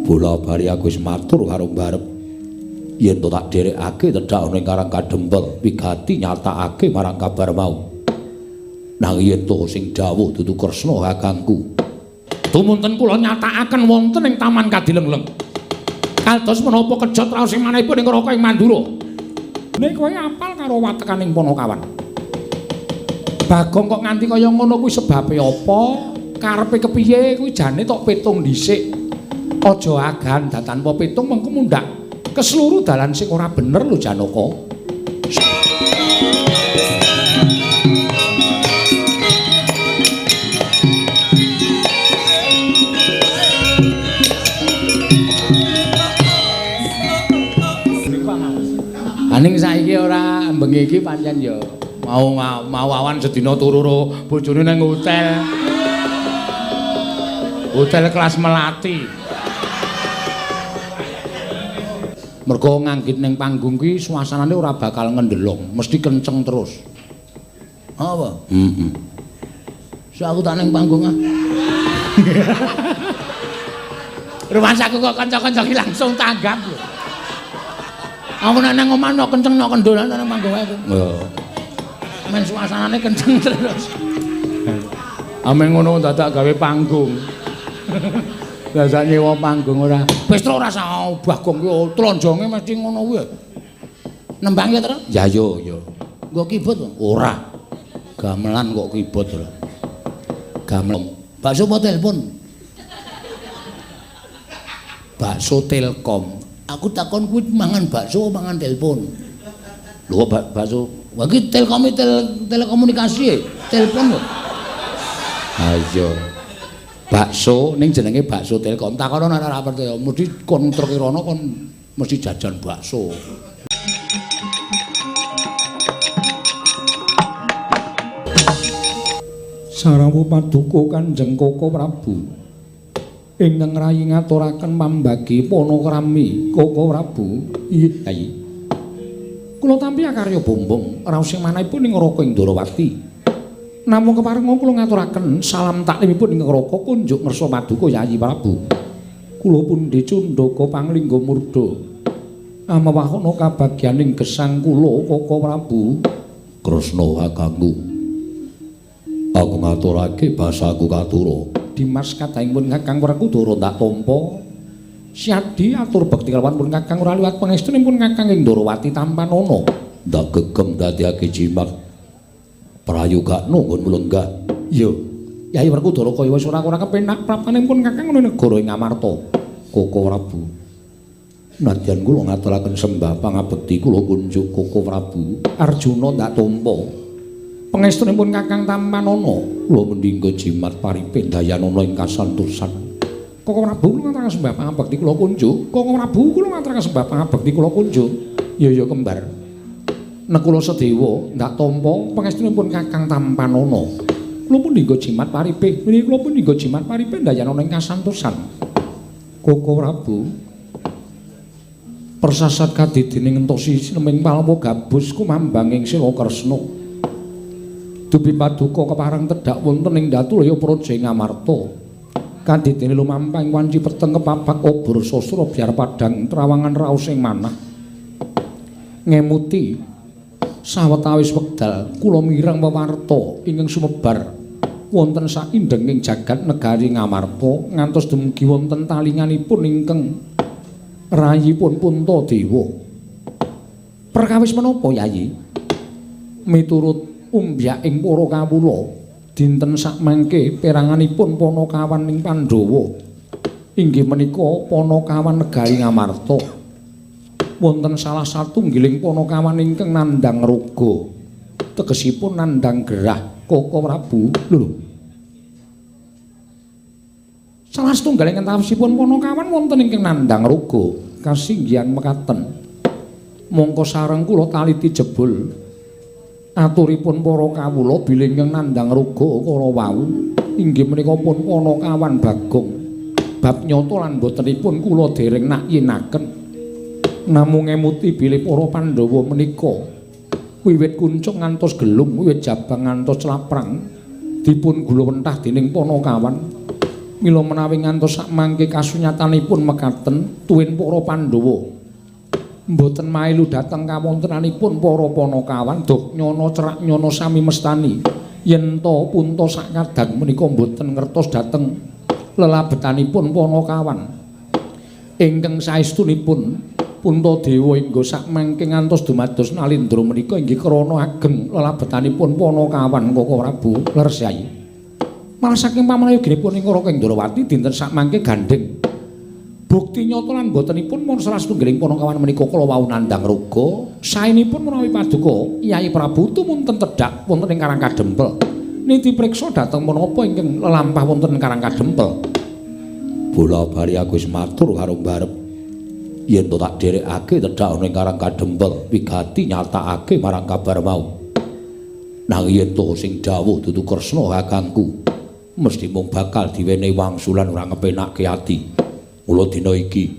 Bola bari aku wis matur karo mbarep yen to tak dherekake tedhak ning Karang Kadempel wigati nyatakake marang kabar mau. Nang yen to sing dawuh dudu Kresna kakangku. Tumunten kula nyatakaken wonten ing Taman Kadilengleng. Kados menapa kejot raos sing manahipun ing Raka ing Mandura. Nek kowe apal karo watekaning Panakawan. Bagong kok nganti kaya ngono kuwi sebabe apa? Karepe kepiye kuwi jane tok pitung dhisik. Aja agan tanpa pitung mengko mundhak keseluruh dalan sing ora bener lho Janaka. Aning saiki ora bengi iki pancen ya mau awan sedina turu karo bojone nang hotel. Hotel kelas Melati. Mergo nganggit ning panggung ki suasanane ora bakal ngendelong, mesti kenceng terus. Apa? Heeh. So aku tak ning panggung ah. Rumasaku kok kanca-kanca ki langsung tanggap lho. Aku nek nang omah nok kenceng nok kendolan nang panggung aku. Lho. Men suasanane kenceng terus. Amen ngono dadak gawe panggung. Dadak nyewa panggung ora. Wis ora usah Bagong ki tlonjonge mesti ngono kuwi. Nembang ya, Tru? Ya yo. Nggo kibot ora. Gamelan kok kibot ora. Gamelan. Bakso apa telepon? Bakso Telkom. Aku takon kuwi mangan bakso mangan telepon. Lho bakso. Wah iki Telkom telekomunikasi telepon kok. Ayo. Bakso ning jenenge bakso Telkom. Takono nek ora percaya, mesti kon trukirana kon mesti jajan bakso. Sarawu paduka Kanjeng Koko Prabu. Ingkang rayi ngaturaken pambagi panakrami Koko Prabu. Iya. Kula tampi akarya bombong raos sing manahipun ing Raka ing Ndarawati. Namung keparenga kula ngaturaken salam taklimipun ing Raka kunjuk ngersa paduka Yayi Prabu. Kula pundhe Cundaka Panglingga Murda. Amawahana kabagyaning gesang kula Koko Prabu Kresna kakangku. Aku ngaturake basaku katura. Dimas kadangipun Kakang Werkudara ndak tampa. Siadi atur bekti kelawan pun Kakang ora liwat pangestunipun Kakang ing Ndarawati Tampanana. Ndak gegem dadiake jimat prayogakna nggon mulenggah. Iya. Yayi Werkudara kaya wis ora kepenak prapanipun Kakang ing negara ing Amarta. Koko Prabu. Nadyan kula ngaturaken sembah pangabekti kula kunjuk Koko Prabu. Arjuna ndak tampa. Pangestunipun Kakang Tampanana kula mendingga jimat paripe dayanana ing kasantosan. Koko Prabu kula ngaturaken sembah pangabekti kula kunjuk. Koko Prabu kula ngaturaken sembah pangabekti kula kunjuk. Ya kembar. Nek kula sedewa ndak tampa pangestunipun Kakang Tampanana. Kula mendingga jimat paripe. Menika kula mendingga jimat paripe dayanana ing kasantosan. Koko Prabu persasat kadidening entosi sineming palapa gabus kumambang ing Sila Kresna. Dupi paduka kepareng tedhak wonten ing Datulaya Praja ing Amarta. Kadidene lumampah ing wanci peteng kepapak obor sastra biar padhang trawangan raos ing manah. Ngemuti sawetawis wekdal kula mireng wewarta ingkang sumebar wonten saindenging jagat negari Ngamarta ngantos dumugi wonten talinganipun ingkang rayipun Puntadewa. Perkawis menapa Yayi? Miturut umbyaking para kawula dinten sakmangke peranganipun Panakawan ing Pandhawa inggih menika Panakawan negari Ngamarta. Wonten salah satunggiling Panakawan ingkang nandhang raga. Tegesipun nandhang gerah Koko Prabu. Lho. Salah satunggaling entawasipun Panakawan wonten ingkang nandhang raga kasinggihan mekaten. Mongko sareng kula taliti jebul aturipun para kawula bilih ingkang nandhang raga kala wau inggih menika pun Panakawan Bagong. Bab nyata lan botenipun kula dereng nakyinaken. Namung emuti bilih para Pandhawa menika wiwit kuncung ngantos gelung, wiwit jabang ngantos celaprang dipun gulawentah dening Panakawan. Mila menawi ngantos sak mangke kasunyatanipun mekaten tuwin para Pandhawa mboten mailu dhateng kawontenanipun para Panakawan duk nyana cerak nyana sami mestani yen to punta sak kadang menika mboten ngertos dhateng lelabetanipun Panakawan ingkang saestunipun Puntadewa ingga sak mangke ngantos dumados Nalendra menika inggih krana ageng lelabetanipun Panakawan Kaka Prabu Lersai. Malah saking pamrayoginipun ing Raka Indrawati dinten sak mangke gandeng bukti nyata lan botenipun mon salah setunggiling Panakawan menika kala wau nandhang raga saenipun menawi paduka Kyai Prabu tumunten tedhak wonten ing Karang Kadempel niti priksa dhateng menapa ingkang lelampah wonten ing Karang Kadempel. Bola bari aku wis matur karo mbarep yen to tak dherekake tedhak ana ing Karang Kadempel wigati nyatakake marang kabar mau. Nanging yen to sing dawuh dudu Kresna kakangku mesti mung bakal diwenehi wangsulan ora ngepenakke ati. Mula dina iki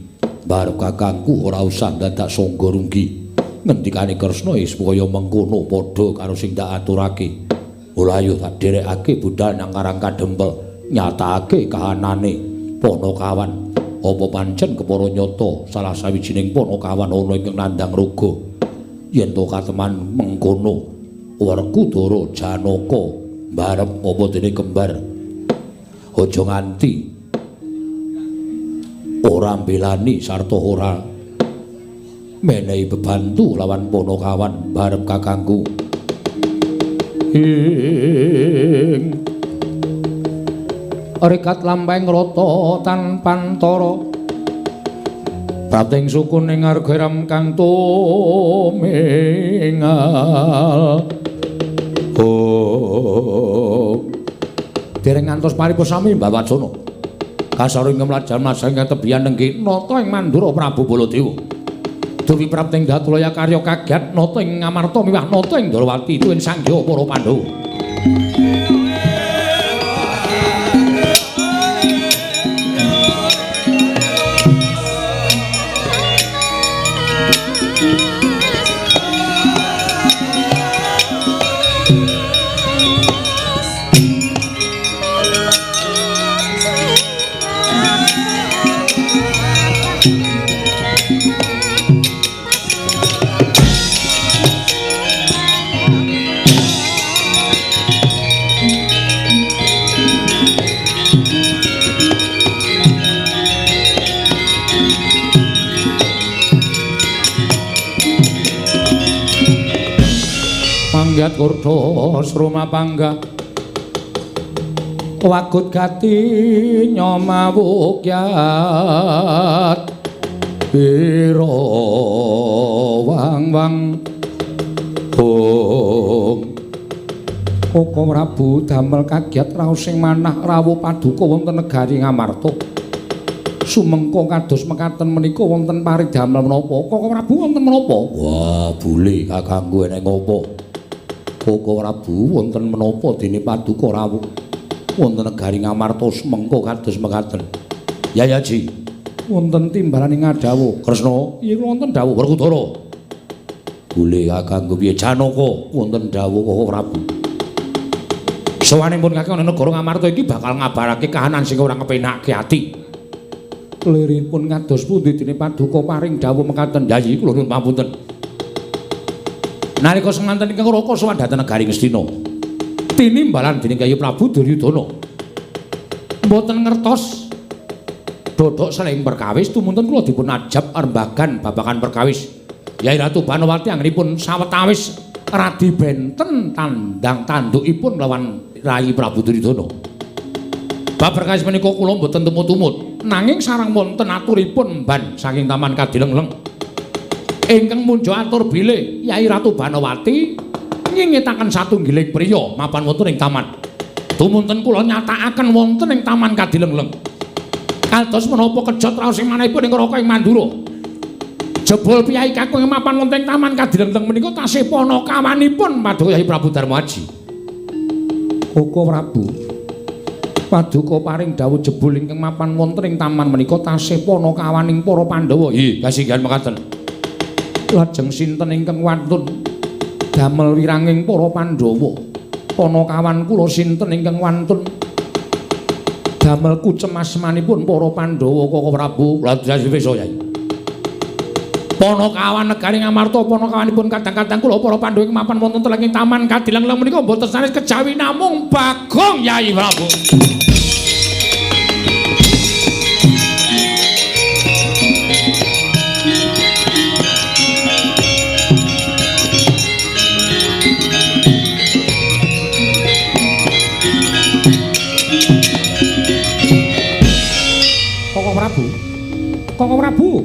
barep kakangku ora usah dadak sangga runggi. Ngendikane Kresna supaya mengkono padha karo sing tak aturake. Mula ayo tak dherekake budal nang Karang Kadempel nyatakake kahanane Panakawan. Apa pancen kepara nyata salah sawijining Panakawan ana ingkang nandhang raga. Yen to kateman mengkono Werkudara Janaka barep apa dene kembar. Aja nganti ora mbelani sarta ora menehi bebantu lawan Panakawan barep kakangku. Rekat lampahing rata tanpa antara prating sukuning argeram kang tumingal. Dereng ngantos paripurna sami Mbah Wacana kasaring ngemlajal masang tebian nenggi nata ing Mandura Prabu Baladewa duwi prating Datulaya karya kagiat nata ing Ngamarta miwah nata ing Ndrawati tuwin sangya para Pandhawa. Manggat kurda sruma pangga wagut gati nyomawukyat pira wang-wang Kaka Prabu damel kagiat raos sing manah rawuh paduka wonten negari Ngamarta. Sumengko kados mekaten menika wonten paridamel menapa? Kaka Prabu wonten menapa? Wah, bule kakangku enek ngopo? Kaka Prabu wonten menapa dene paduka rawuh wonten negari Ngamarta sumengko kados mekaten. Ya Ji. Wonten timbalaning ngadhawuh. Kresna, iya wonten dawuh Werkudara. Bule kakangku piye Janaka wonten dawuh Kaka Prabu. Sawanipun kakang ing negara Ngamarta iki bakal ngabarake kahanan sing ora ngepenakke ati. Liripun kados pundi dene paduka paring dawuh mekaten? Yayi kula nuwun pamunten. Nalika semanten ingkang Raka sowan dhateng negari Ngastina. Tinimbalan dening Kyai Prabu Duryudana. Mboten ngertos dodok seleng perkawis tumunten kula dipun ajab arembagan babagan perkawis. Yai Ratu Banowati anggenipun sawetawis radi benten tandang tandukipun lawan Rai Prabu Duryudana. Bab perkawis menika kula mboten tumut-tumut, nanging sareng wonten aturipun mban saking Taman Kadilengleng. Ingkang munjo atur bilih Yai Ratu Banowati nyingetaken satunggiling priya mapan wonten ing taman. Tumunten kula nyatakaken wonten ing Taman Kadilengleng. Kados menapa kejot raos sing manahipun ing Raka ing Mandura. Jebul piyai kakung mapan wonten ing Taman Kadilengleng menika tasih panakawanipun Paduka Yai Prabu Darmaji. Kaka Prabu Paduka paring dawuh jebul ingkang mapan wonten ing taman menika tasih panakawaning para Pandhawa. Nggih, kasinggihan mekaten. Lajeng sinten ingkang wantun damel wiranging para Pandhawa? Panakawan kula sinten ingkang wantun damel kucemasmanipun para Pandhawa Koko Prabu Ladjasi Wesa Yai. Panakawan negari ngamarta panakawanipun kadang-kadang kula para Pandhawa ing mapan wonten telenging taman Kadilang menika boten sanes kejawi namung Bagong Yai Prabu. Koko Prabu.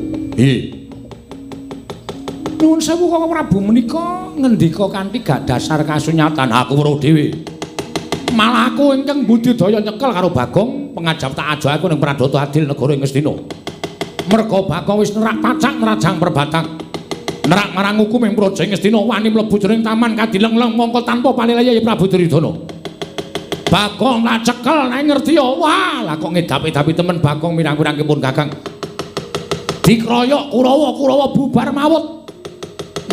Nuwun sewu Koko Prabu menika ngendika kanthi gak dasar kasunyatan aku weruh dhewe. Malah aku ingkang budidaya nyekel karo Bagong pengajap tak aja aku ning Pradata Adil negara ing Ngastina. Merga Bagong wis nerak pacak nerajang perbatang. Nerak marang hukum ing Praja Ngastina wani mlebu jroning taman Kadilengleng mongko tanpa panilaian Prabu Duryudana. Bagong tak cekel nek ngerti ya. Wah, lah kok ngedapi-dapi temen Bagong mirang-mirangipun Kakang. Dikroyok Kurawa bubar mawut.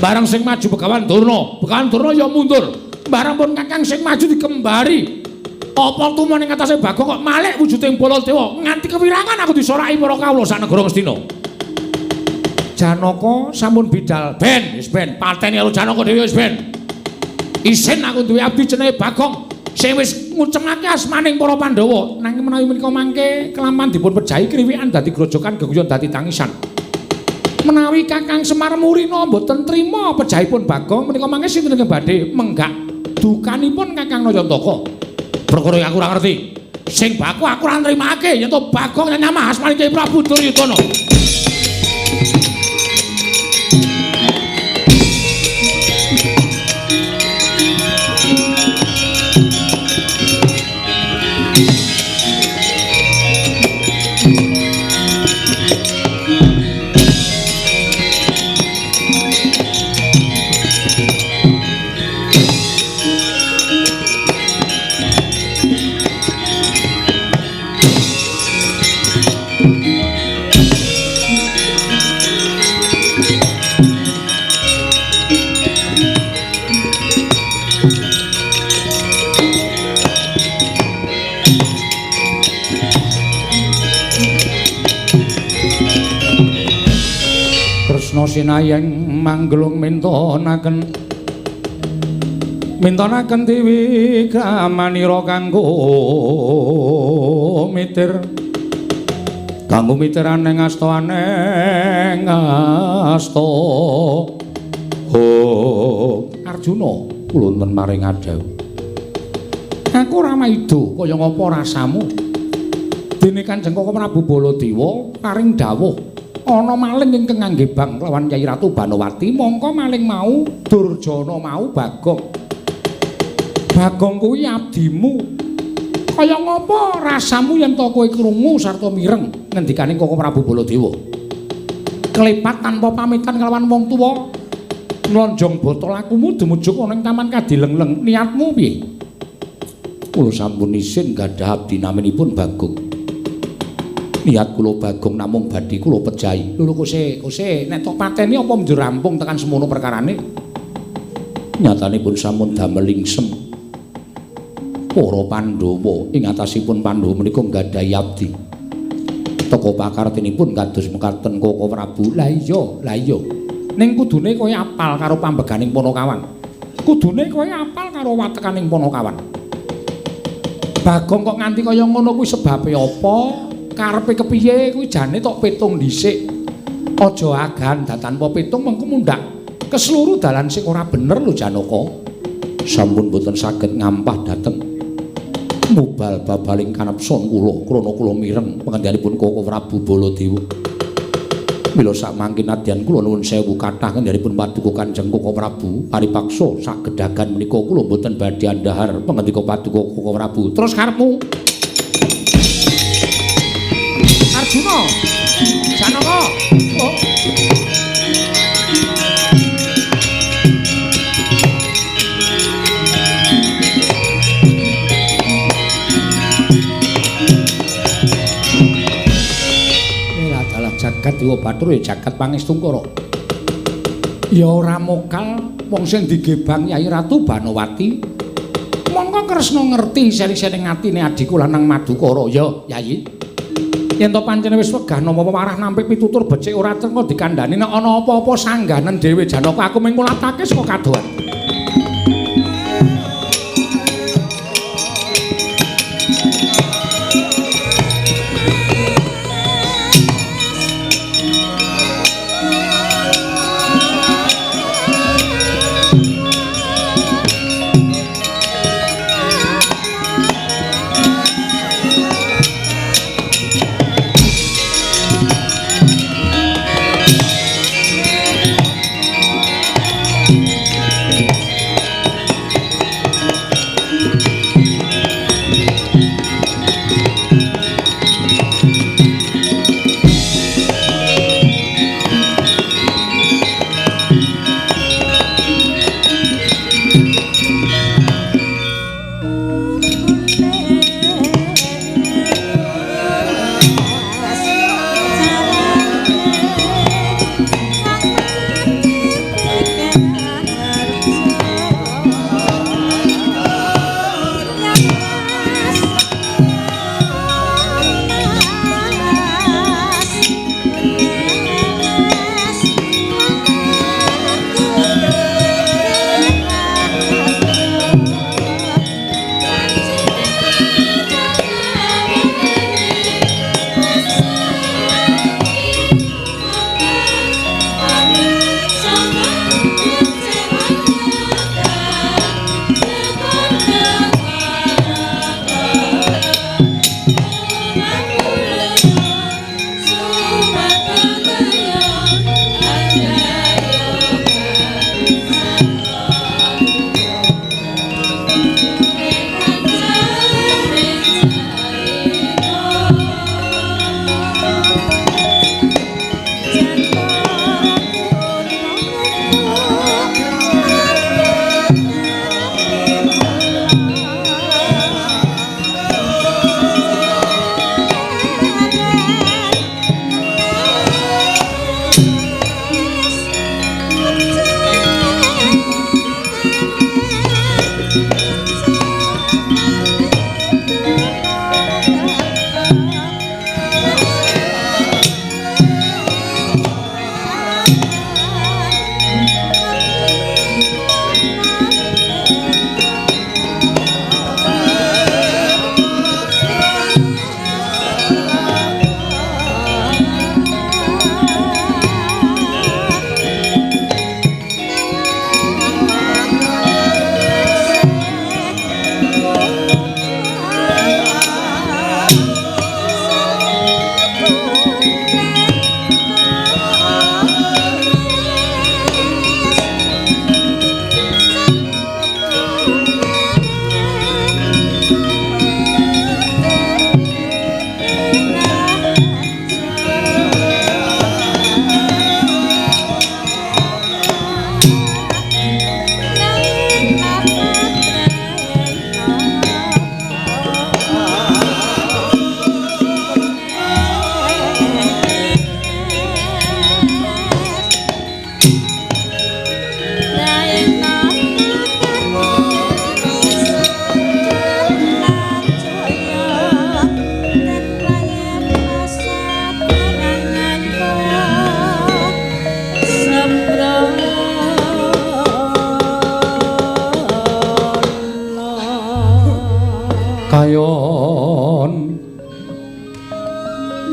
Bareng sing maju Begawan Durna ya mundur. Bareng pun Kakang sing maju dikembari. Apa tumen ing atase Bagong kok malih wujuding Baladewa nganti kewirangan aku disoraki para kawula sak negara Ngastina. Janaka sampun bidal wis ben pateni karo Janaka dhewe wis ben. Isin aku duwe abdi jenenge Bagong. Sing wis ngucengake asmaning para Pandhawa nanging menawi menika mangke kelaman dipun pejahi kriwikan dadi grojokan geguyon dadi tangisan. Menawi Kakang Semar Murina mboten trima pejahipun Bagong menika mangke sinten ingkang badhe menggak dukanipun Kakang Nayantaka. Perkara aku ora ngerti. Sing baku aku ora nrimake yen to Bagong nyamah asmaning Prabu Duryudana. Sinayeng manggelung mintonaken dewi gramanira kanggo mitir aneng asta Arjuna kula wonten maring adhawu aku ora maido kaya ngapa rasamu dene Kanjeng Koko Prabu Baladewa paring dawuh ana maling ingkang ngangge bang lawan Nyai Ratu Banowati mongko maling mau Durjana mau Bagong kuwi abdimu kaya ngapa rasamu yen to kowe krungu sarta mireng ngendikaning Koko Prabu Baladewa klepat tanpa pamitan kelawan wong tuwa nlonjong botol lakumu dumujuk ana ing taman Kadilengleng niatmu piye kula sampun isin gadhah abdi naminipun Bagong niat kula Bagong namung badhe kula pejahi. Lho kose nek tok pateni apa njur rampung tekan semono perkarane? Nyatanipun sampun damel lingsem. Para Pandhawa ing atasipun Pandhawa menika nggadhahi abdi. Teka pakartinipun kados mekaten Koko Prabu. Lah iya. Ning kudune kowe apal karo pambeganing Panakawan. Kudune kowe apal karo watekaning Panakawan. Bagong kok nganti kaya ngono kuwi sebabe apa? Karepe kepiye kuwi jane tok petung dhisik. Aja agan tanpa petung mengko mundhak keseluruh dalan sing ora bener lho Janaka. Sampun boten saged ngampah dhateng mubal babaling kanepson kula krana kula mireng pangandhanipun Koko Prabu Baladewa. Mila sak mangkin nadyan kula nuwun sewu kathah kandhanipun paduka Kanjeng Koko Prabu paripaksa sak gedhagan menika kula boten badhe andhahar pangandika paduka Koko Prabu. Terus karepmu Arjuna, Janaka. Oh. Ora dalah jagat Dewa Bathara ya jagat Pangestungkara. Ya ora mokal wong sing digebang Nyai Ratu Banowati Sumangka Kresna ngerti seri-seri atine adiku lanang Madukara. Ya, Yayi. Yen to pancen wis wegah napa marah nampik pitutur becik ora tengko dikandhani nek ana apa-apa sangganen dhewe Janaka aku mung ngulatake saka kadohan.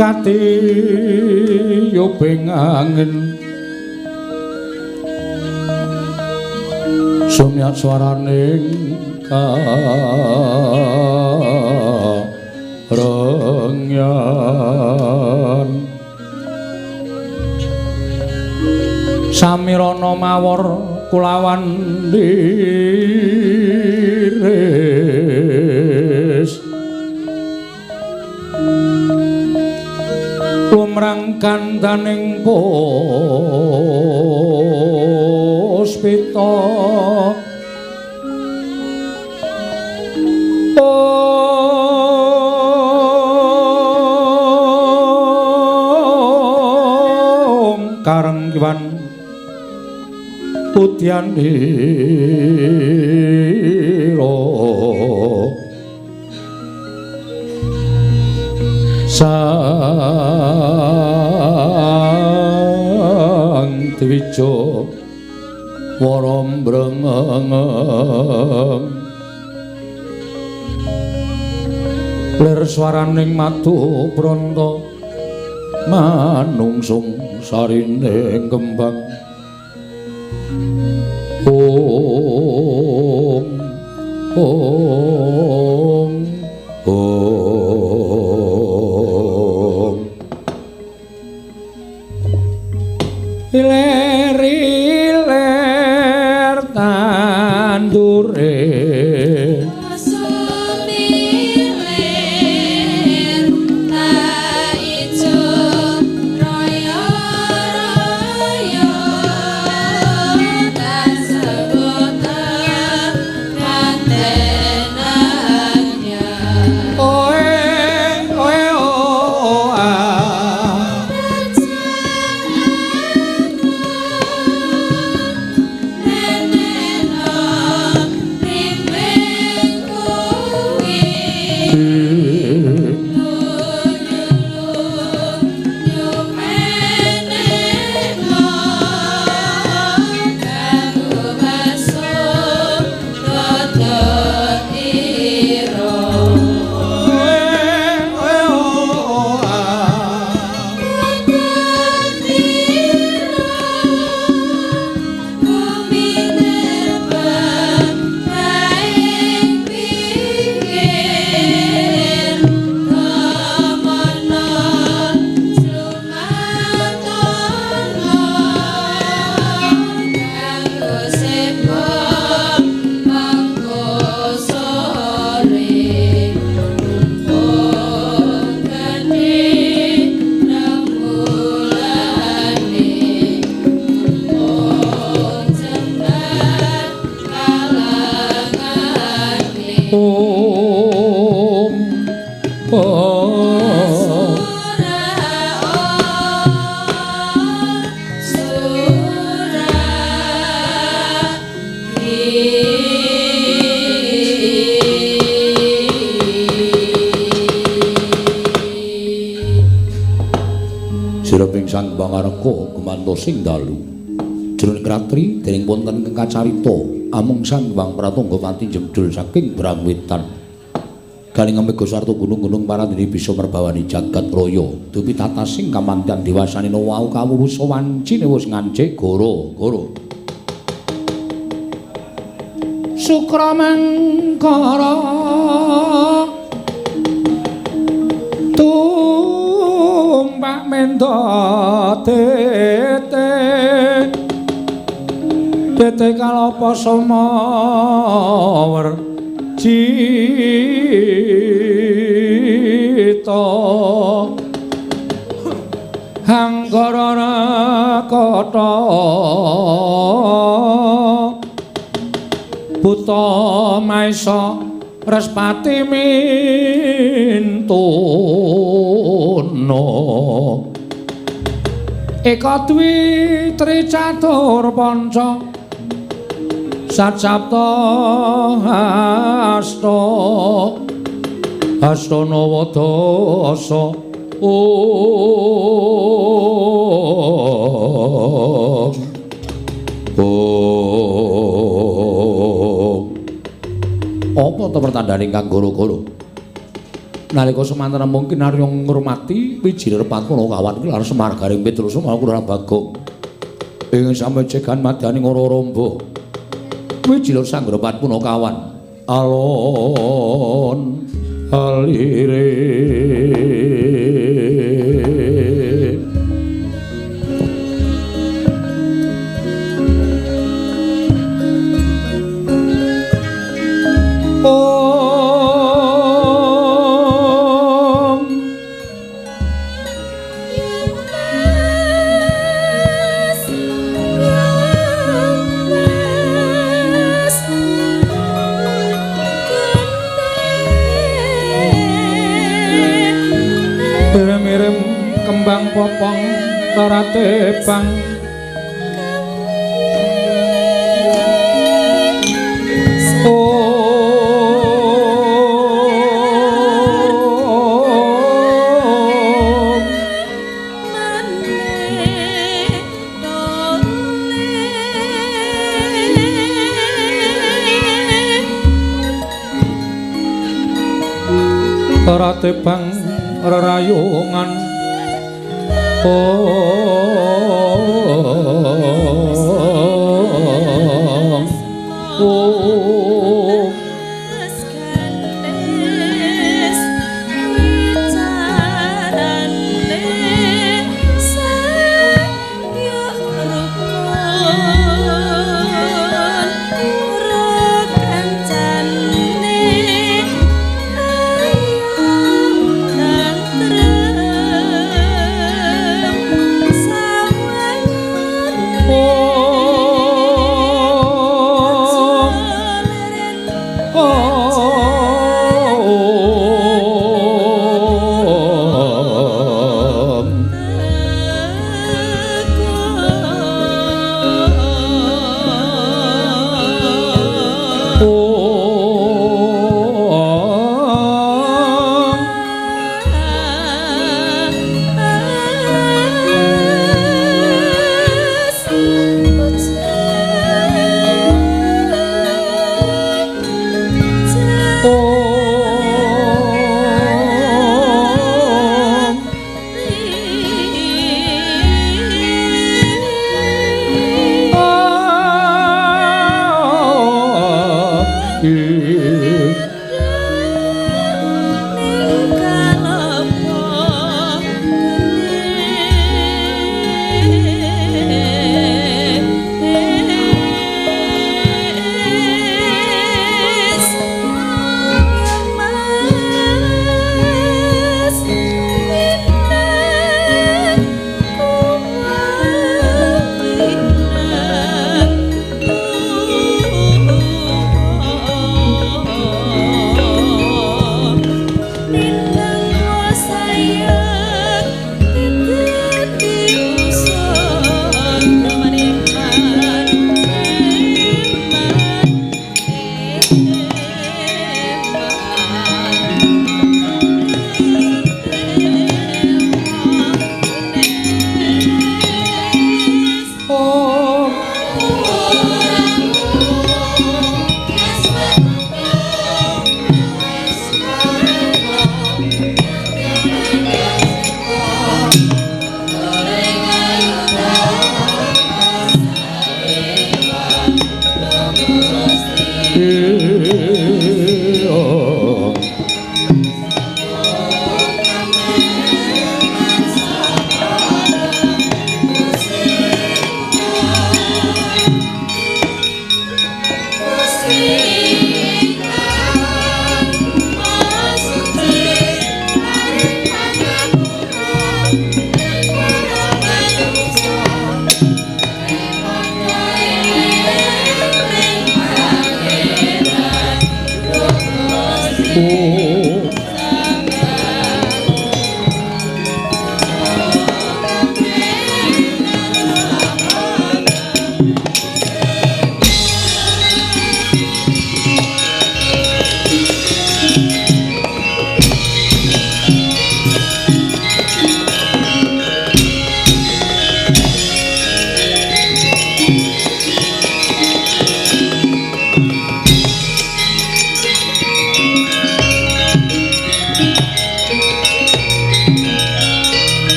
kati yobeng angin sumyak swaraning karengyan samirana mawar kulawan liris lumrang kandaning puspita om karenggiwan Udyanira Sang Dwija Warambreng lir swaraning madu branta manungsung sarining kembang om om om iler tandure Sang Pangareka gumantosing dalu jroning ratri dening wonten ingkang kacarita amung Sang Hyang Pratangga pati jemdul saking Brangwetan galing amega sarta gunung-gunung paradini bisa merbawani jagat raya dupi tatasing kamantian diwasanina wau kawuwusa wancine wis ngancik goro-goro Sukramengkara Mbak mendo tete kalapa sumawur cita hanggarana kata buta maisa Respati mintono Eka dwi tri catur panca Sacapta hasta Hastana wadasa Apa to pertandane kang goro-goro nalika semanten mungkin arya ngurmati wijine Repatmana kawan iki lar Semar Garing Petrus Malakura Bagong ing samejegan madyaning ora rombo wijine Sang Repatmana kawan alon alire kembang popong tarate bang ora tebang rerayungan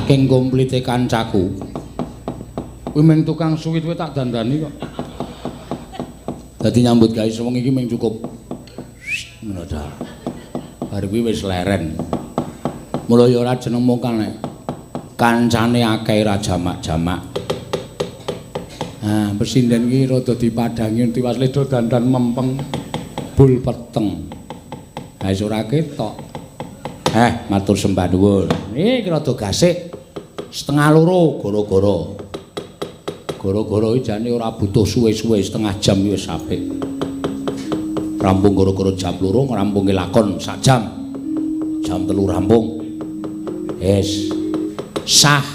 saking komplite kancaku. Kuwi mung tukang suwit tak dandani kok. Dadi nyambut gawe sewengi iki mung cukup ngono ta. Bar kuwi wis leren. Mula ya ora jeneng mung kancane akeh ra jamak-jamak. Ah, pesinden iki rada dipadangi tiwas ledo dandan mempeng bul peteng. Ha wis ora ketok. Matur sembah nuwun. Iki rada gasik setengah loro gara-gara. Gara-gara iki jane ora butuh suwe-suwe setengah jam wis apik. Rampung gara-gara jam 2 ngrampungi lakon sak jam. Jam 3 rampung. Wis sah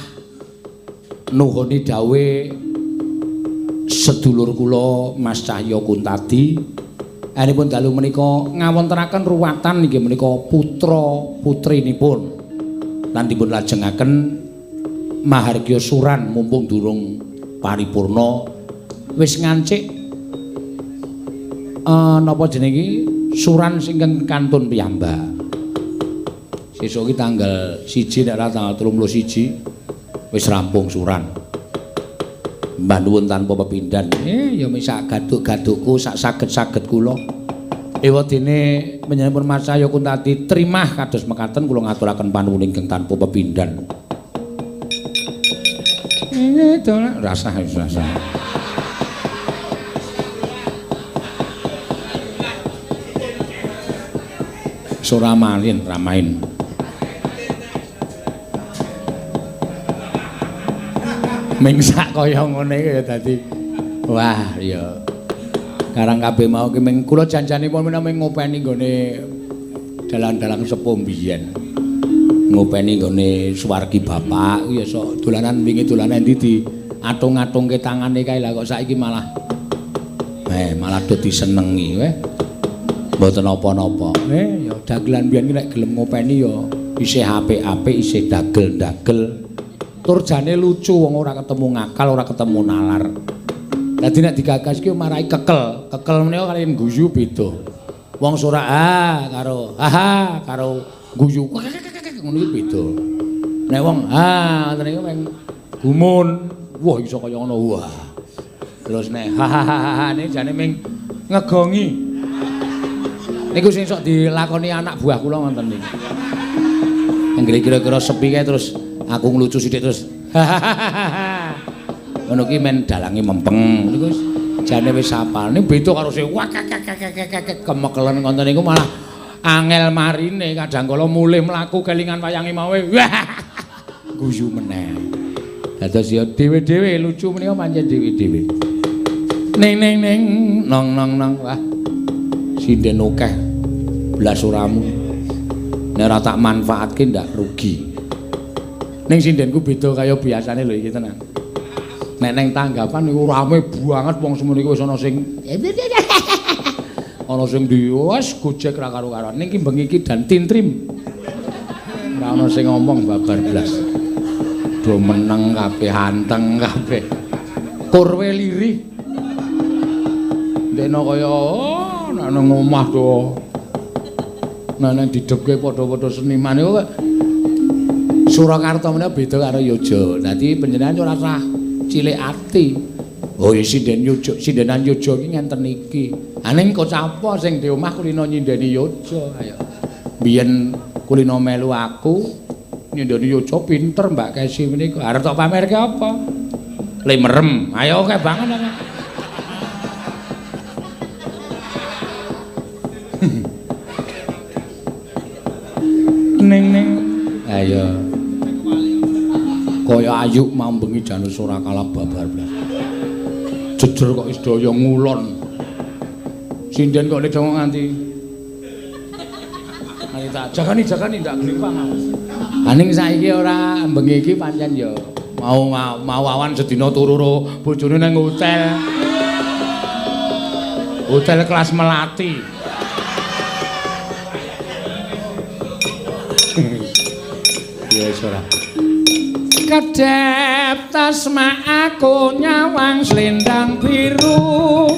nuhuni dawuh sedulur kula Mas Cahya Kuntadi. Anipun dalu menika ngawontenaken ruwatan inggih menika putra putrinipun. Lan dipun lajengaken mahargya suran mumpung durung paripurna wis ngancik napa jeneng iki suran sing kantun piyambak. Sesuk iki tanggal 1 nek ora tanggal 31 wis rampung suran. Mbah nuwun tanpa pepindhan. Ya sak gaduk-gadukku sak saged-saged kula. Ewadene panjenenganipun Mas Cahya Kuntadi trimah kados mekaten kula ngaturaken panuwun ingkang tanpa pepindhan. Rasa. Suramalin ramain. Mingsak kaya ngene iki ya dadi wah ya karang kabeh mau ki ming kula janjanipun menawi ngopeni nggone dalan-dalan sepuh mbiyen ngopeni nggone suwargi bapak ya sok dolanan wingi dolanan endi di atung-atungke tangane kae lah kok saiki malah malah do disenengi mboten apa-apa ya dagelan mbiyen ki nek gelem ngopeni ya isih apik-apik isih dagel-dagel tur jane lucu wong ora ketemu ngakal ora ketemu nalar. Dadi nek digagas ki marai kekel. Kekel menika kaliyan guyu beda. Wong sorak karo karo guyu ngono iki beda. Nek wong ngoten niku meng gumun. Wah iso kaya ngono. Wah. Terus nek ini jane meng ngegongi. Niku sing sok dilakoni anak buah kula ngoten niku. Anggere kira-kira sepi kae terus aku nglucu sithik terus ngono ki men dalange mempeng niku jane wis apal ning beda karo sing kemekelen ngoten niku malah angel marine kadang kala mulih mlaku kelingan wayange mawe guyu meneh dados ya dhewe-dhewe lucu menika pancen dhewe-dhewe ning nong wah sinden akeh blas uramu nek ora tak manfaatke ndak rugi. Ning sindenku beda kaya biasane lho iki tenan. Nek ning tanggapan niku rame banget wong semono iku wis ana sing ana sing wis gojek ra karo-karoan. Ning ki bengi iki dan tintrim. Ora ana sing ngomong babar blas. Do meneng kabeh anteng kabeh. Kurwe lirih. Ndekno kaya nek nang omah to. Nek nang didepke padha-padha seniman niku Surakarta menika beda karo Yojo. Dadi panjenengan ora usah cilik ati. Oh ya sindenan Yojo iki ngenten iki. Aning kok apa sing di omah kulino nyindeni Yojo ayo. Biyen kulino melu aku nyindeni Yojo pinter Mbak Kesi menika. Arep tak pamerke apa? Le merem. Ayo oke banget ana. Ning ayo kaya ayu mambengi janus ora kalah babar blas. Jejer kok wis daya ngulon. Sinden kok nek nganti. Ayo tak jagani ndak glimpang. Aning saiki ora bengi iki pancen ya mau awan sedina turu karo bojone nang hotel. Hotel kelas Melati. Ya ora. Kedep tasma aku nyawang slendang biru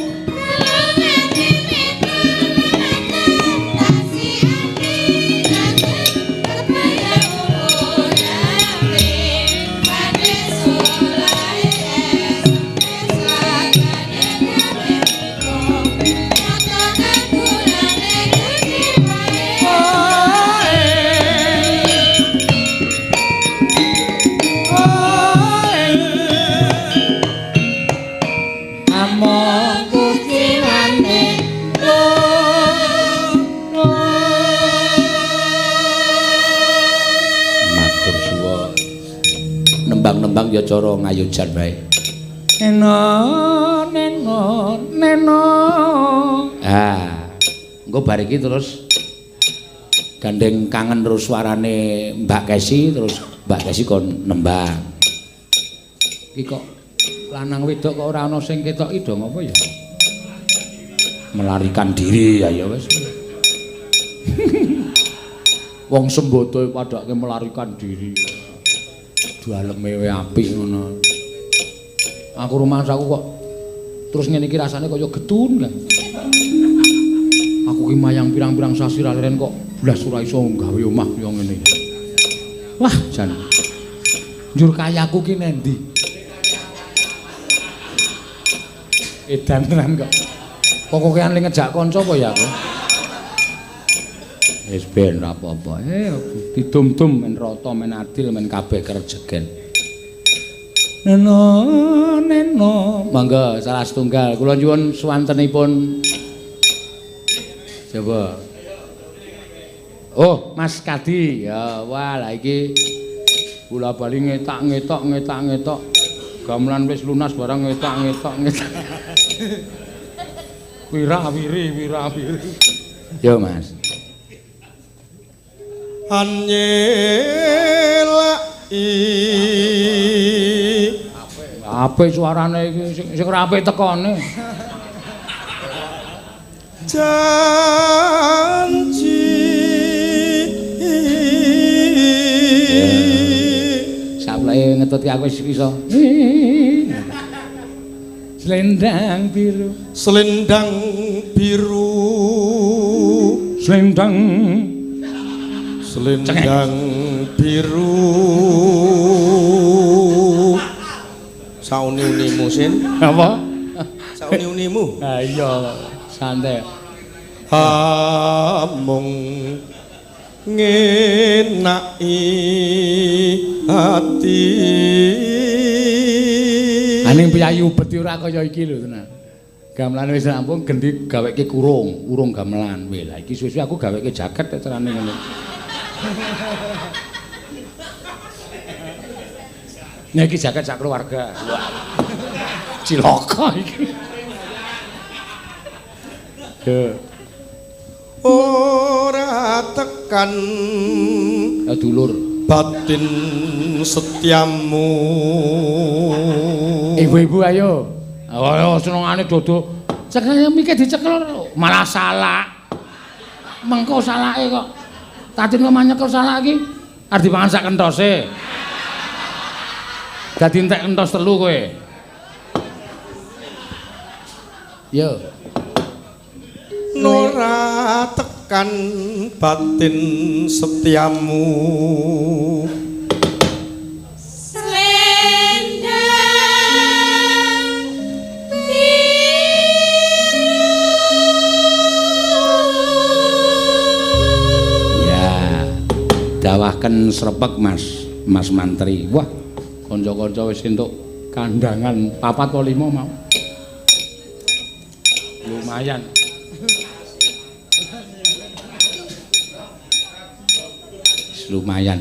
nembang-nembang ya cara ngayojan wae. Neno neno. Ah, engko bar iki terus gandeng kangen terus suarane Mbak Kesi terus Mbak Kesi kon nembang. Iki kok lanang wedok kok ora ana sing ketoki dong apa ya? Melarikan diri ya wis. Wong sembodo padake melarikan diri. Daleme wae apik ngono. Aku rumangsaku kok terus ngene iki rasane kaya getun kan. Aku ki mayang pirang-pirang sasi leren kok blas ora iso gawe omah kaya ngene. Wah, jan. Njur kayaku ki nendi? Edan tenan kok. Pokoke an ngejak kanca apa ya aku? Wis ben ora apa-apa. Didum-dum men rata men adil men kabeh kerejegen. Neno. Monggo salah setunggal kula nyuwun swantenipun. Coba. Oh, Mas Kadi. Ya, wah lah iki kula bali ngetak-ngetok. Gamelan wis lunas barang ngetak-ngetok. Wira-wiri. Yo, Mas. Apik suarane iki sing ora apik tekone. Janji sapleke ngetutke aku wis iso. Selendang biru. Sauni-unimu Sin. Apa? Sauni-unimu. Ha iya, santai. Mung ngenaki ati. Aning piyayu beti ora kaya iki lho tenan. Gamelan wis rampung gendi gaweke urung gamelan. Weh, lah iki suwe-suwe aku gaweke jaket carane ngono. Nek iki jaket sak keluarga. Cilaka iki. Yo. Ora tekan Dulur batin setiamu. Ibu-ibu ayo. Ayo senengane dodo. Cekel mikir dicekel malah salah. Mengko salake kok. Tadi kok manyekel salah iki. Arep dipangan sak kentose. Dadi entek entos 3 kowe. Yo. Nora tekan batin setiamu. Ya. Dawahken srepeg Mas Mantri. Wah, kanca-kanca wis entuk kandangan 4 apa 5 mau. Lumayan. Lumayan.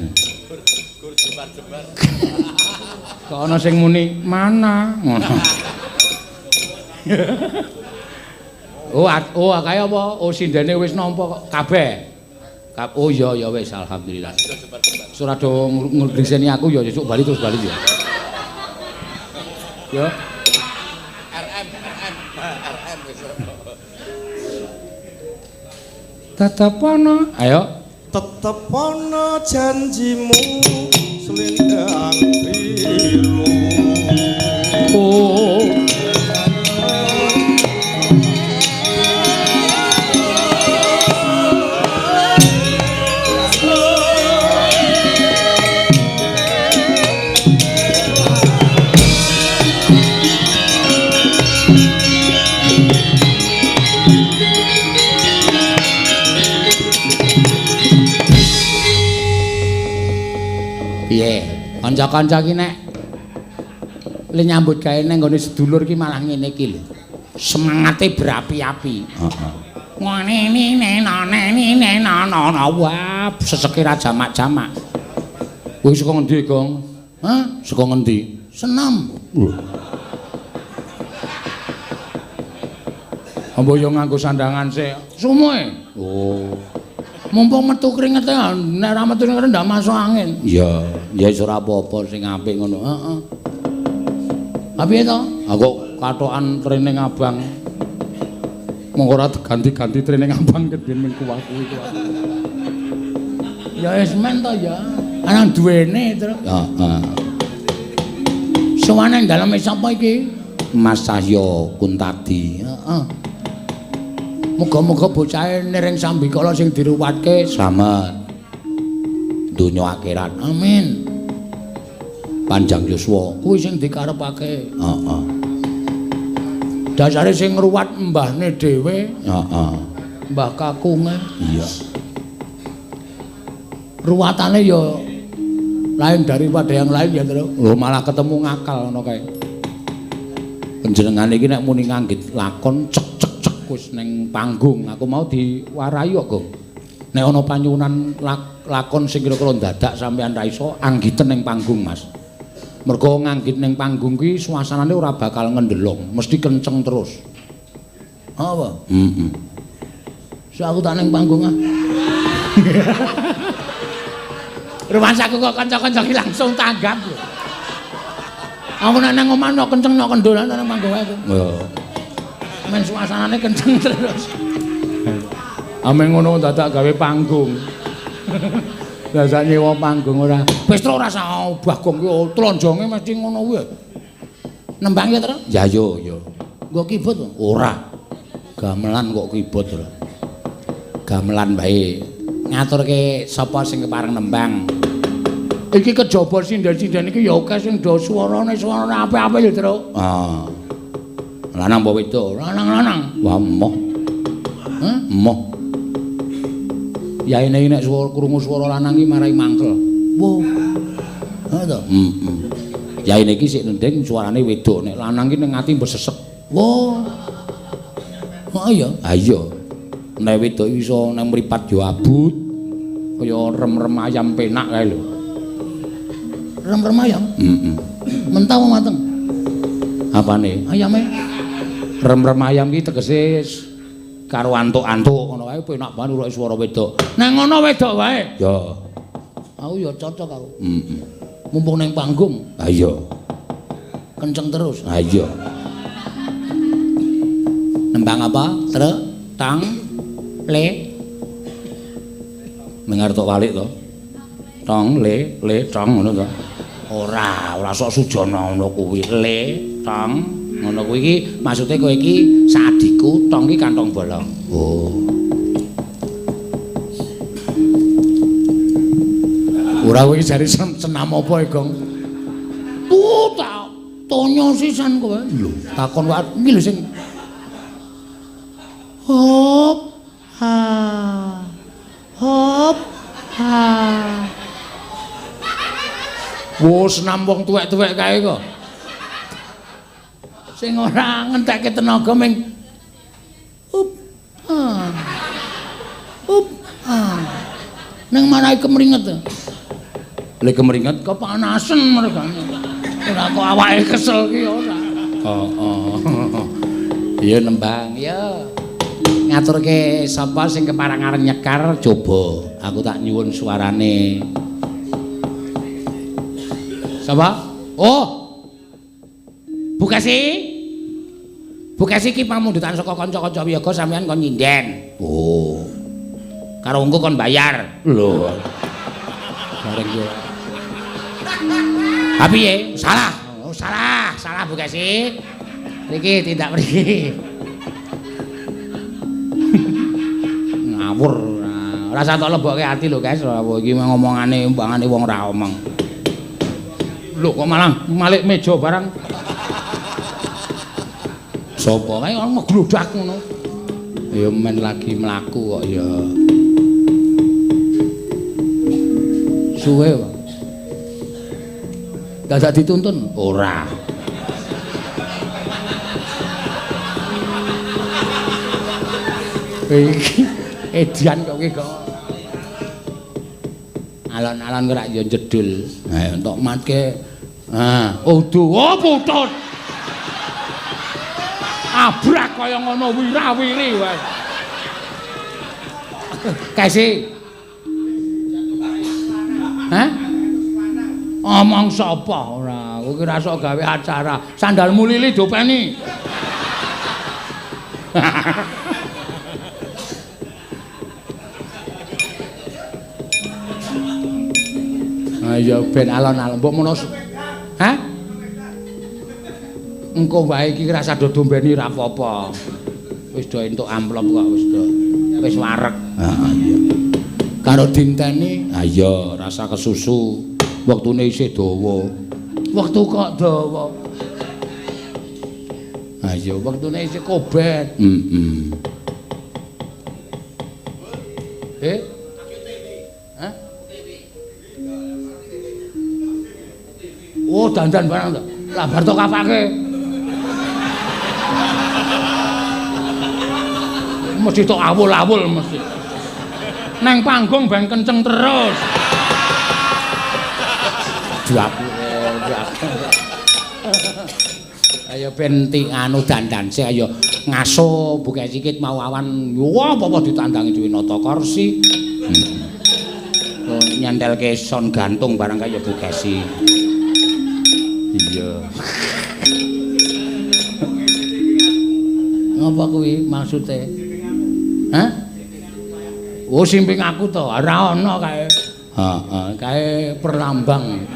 Kok ana sing muni mana ngono. Oh, kaya apa? Oh, sindene wis nampa kok kabeh. Oh iya ya wis alhamdulillah. Ora do ngreseni aku ya sesuk bali terus bali ya. Ya. RM wis. Tetep ana. Ayo. Tetep ana janjimu selendang biru. Oh. Piye? Kanca-kanca ki nek le nyambut gawe nang nggone sedulur ki malah ngene iki lho. Semangate berapi-api. Heeh. Wah, seseke ra jamak-jamak. Kowe saka ngendi, Gong? Hah? Saka ngendi? Senam. Apa yo nganggo sandangan sik? Sumuhe. Oh. Mumpung metu kringete, nek ora metu kringete ndak masuk angin. Iya, ya wis ora apa-apa sing apik ngono. Heeh. Tapi to, aku katokan training abang. Monggo ora ganti-ganti training abang kedhen ming kuwaku iku. Ya wis men to ya. Ana duwene terus. Heeh. Sowane daleme sapa iki? Mas Cahya Kuntadi. Heeh. Muga-muga bocahe nering sambikala sing diruwatke slamet. Donya akhirat. Amin. Panjang yuswa kuwi sing dikarepake. Heeh. Dasare sing ngruwat mbahne dhewe. Heeh. Mbah Kakunge. Iya. Ruwatane ya lain daripada yang lain ya, Tru. Lho malah ketemu ngakal ngono kae. Panjenengan iki nek muni nganggit lakon cek wis ning panggung aku mau diwarai kok, Gong. Nek ana panyuwunan lakon sing kira-kira dadak sampean ra iso anggiten ning panggung, Mas. Mergo nganggit ning panggung kuwi suasanane ora bakal ngendelong, mesti kenceng terus. Apa? Heeh. Sak aku tak ning panggung ah. Rumasaku kok kanca-kanca iki langsung tanggap. Aku nek nang omah nok kenceng nok kendolan nang panggung aku. Yo. Men suasanane kenceng terus. Ame ngono dadak gawe panggung. Dadak nyewa panggung ora. Wis tru ora usah Bagong ki tlonjonge mesti ngono kuwi. Nembang ya, Tru? Ya yo. Nggo kibot ora. Gamelan kok kibot, Tru. Gamelan bae. Ngaturke sapa sing kepareng nembang. Iki kejaba sinden-sinden iki ya akeh sing do suarane apik-apik ya, Tru. Ah. Lanang apa wedok? Lanang. Wah, emoh. Hah? Emoh. Yaene iki nek krungu swara lanang iki marai mangkel. Wo. Ha to? Heeh. Yaene iki sik nending suarane wedok, nek lanang iki ning ati mbesesek. Wo. Oh iya. Ha iya. Nek wedok iso nang mripat yo abut. Kaya rem-rem ayam penak kae lho. Rem-rem ayam? Heeh. Mentah apa mateng? Apane? Ayame? Rem-rem ayam ki tegese karo antuk-antuk ngono wae penak banget uruk swara wedok. Nang ngono wedok wae. Ya. Aku ya cocok aku. Heeh. Mumpung ning panggung. Ha iya. Kenceng terus. Ha iya. Nembang apa? Tre, tang, le. Mengarep walik to. Tong, le, tong ngono to. Ora sok sujana ngono kuwi. Le, tong ngono kuwi iki maksude kowe iki saadiku, tong iki kantong bolong. Oh. Ora kowe iki jare senam apa e, Gong? Tak tonya sisan kowe. Lho, takon wae iki lho sing hop ha. Hop ha. Wo senam wong tuwek-tuwek kae kok. Sing ora ngentekke tenaga ming up nang marai kemringet. Lek kemringet Kepanasan mergane. Ora kok awake kesel ki ora. Iya nembang, ya. Ngaturke sapa sing kepareng areng nyekar coba. Aku tak nyuwun suarane. Sapa? Oh. Bukasi ki pamundutan saka kanca-kanca wiyaga sampean kon nyinden. Oh. Karo engko kon bayar. Lho. Bareng yo. Tapi ya, salah. Oh, salah Bukasi. Mriki tindak mriki. Ngawur. Ora usah tok lebokke ati lho, guys. Iki ngomongane mbangane wong ra omong. Lho kok malah malik meja barang. Sopo kae ono ngludhak ngono. Ya men lagi mlaku kok ya. Suwe kok. Dadak dituntun? Ora. Iki edian kok iki kok. Alon-alon kok ya jedul. Ha entuk matke Udu. Oh, putut. Abrak kaya ngono wirawiri wae. Kasi. Hah? Omong sapa ora? Kowe ora sok gawe acara. Sandalmu lili dopeni. Ayo ben alon-alon mbok menawa. Hah? Engko wae iki rasa do dombeni ra apa-apa. Wis do entuk amplop kok wis do. Wis wareg. Heeh iya. Karo dinteni, ayo rasa kesusu. Wektune isih dawa. Wektu kok dawa. Ayo wektune isih kobet. Hah? Oh, dandan barang to. Lah bar to kapake. Mesti tok awul-awul mesti. Neng panggung ben kenceng terus. Ayo ben anu dandan sih ayo ngaso buka sikit mau awan. Wah, apa ditandangi duwe nata kursi. Nyandelke son gantung barang kaya bugasi. Iya. Apa kuwi maksude? Hah? Oh simping aku to, ora ana kae. Heeh, kae perlambang.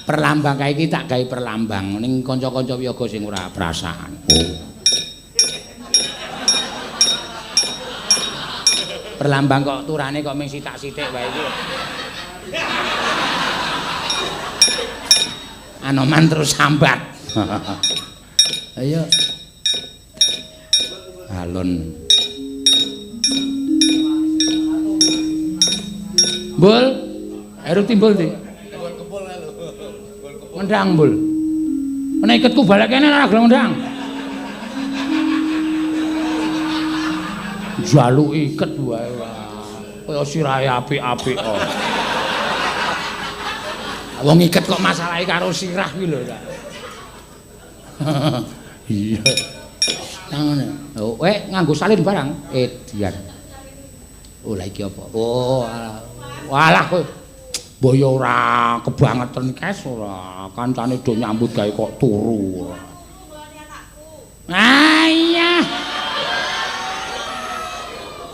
Perlambang kae iki tak gawe perlambang ning kanca-kanca wiyaga sing ora perasaan. Oh. Perlambang kok turane kok mung sitak-sitik wae iki. Anoman terus sambat. Ayo. Alun. Bul, ayo timbul ndi? Kebul lho. Ngendang, Bul. Ana iketku balik kene ora gelem ngendang. Jaluk iket wae. Kaya sirahe apik-apik kok. Wong iket kok masalahe karo sirah kuwi lho. Iya. Nang ngene. Nganggo salin barang. Edian. Oh, la iki apa? Oh, walah kowe. Mbok ya ora kebangetan kes ora. Kancane do nyambut gawe kok turu. Ah iya.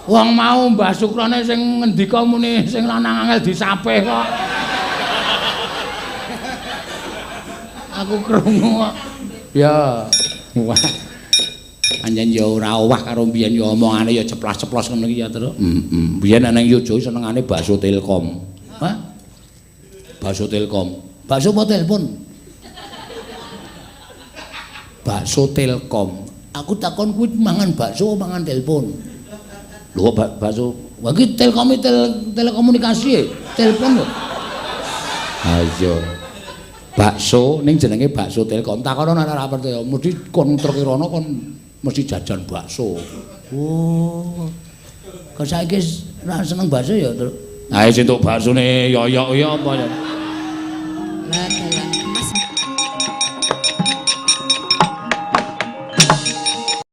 Wong mau Mbah Sukrane sing ngendika muni sing lanang angel disapeh kok. Aku krungu kok. Ya. Wah. Anjen ya ora owah karo mbiyen ya omongane ya ceplas-ceplos ngono iki ya, Tru. Mbiyen ana ning Yojo senengane bakso Telkom. Hah? Bakso Telkom. Bakso apa telepon? Bakso Telkom. Aku takon kuwi mangan bakso apa mangan telepon? Lho bakso. Wah iki Telkom telekomunikasi e, telepon lho. Ayo. Bakso ning jenenge bakso Telkom. Takono nek ora percaya, mesti kon truk rono kon mesti jajan bakso. Oh. Kok saiki ora seneng bakso ya, Truk? Ae entuk baksone yoyok ya apa ya? Lah